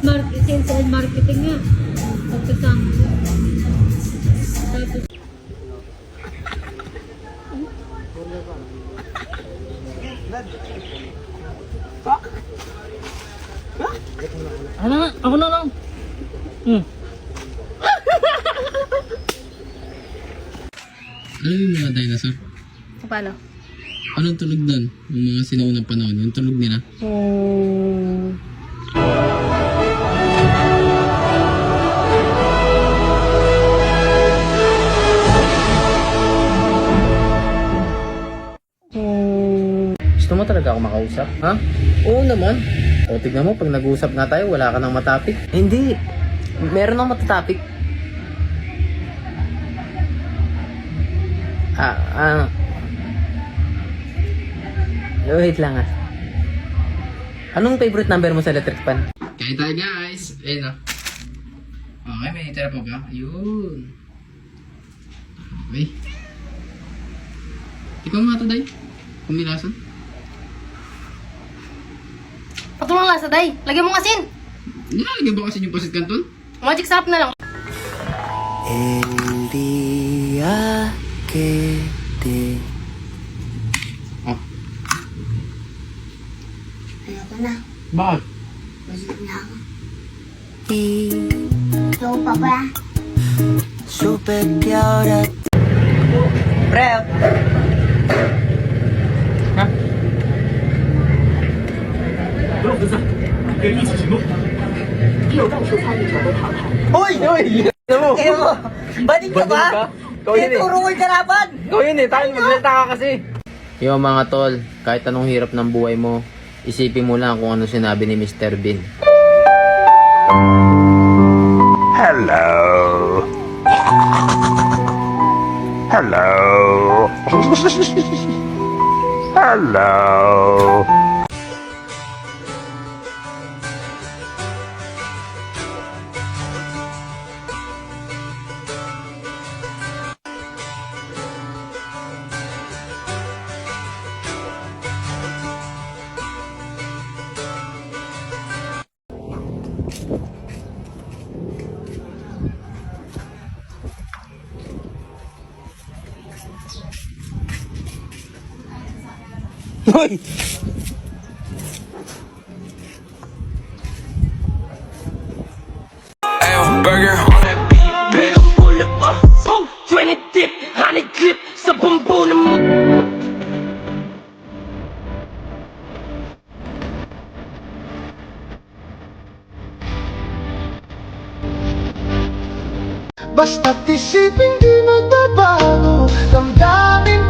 Marketing, sales marketing nga. Pagkasama. Tapos, ano nga? Ako na lang. Ano yung mga dinosaur? paano? Anong tunog doon? Yung mga sinaunang panahon, yung tunog nila? Gusto mo talaga ako makausap? Ha? Oo naman. O tignan mo, pag nag-uusap na tayo, wala ka nang matapik. Hindi. Meron akong matatopic. Wait lang ah. Anong favorite number mo sa electric fan? Kaya tayo guys. Ayun o. Okay, may tira pa ba? Ayun. Okay. Ikaw nga ito, Day. Kumilasan. Patulong nga sa day. Lagyan mo asin. Nilalagyan ba kasi yung pasit kanton? Magic sarap na lang. Oh. Ayoko na. Bakit? Busog na ako. Ikaw pa ba? Pre! Ha? Hoy! Hoy! Ano mo? Banig ka ba? Ikaw yun eh. Puro ko kalaban! Ikaw yun eh. Tayo magsalita ka kasi. Yo mga tol, kahit anong hirap ng buhay mo, isipin mo lang kung ano sinabi ni Mr. Bean. Hello. Hello. Hello. Hoy! Burger on that beef, bell full of up. 20 dip, 100 clip, sa bumbo na mo. Basta't isipin di magbabago, damdamin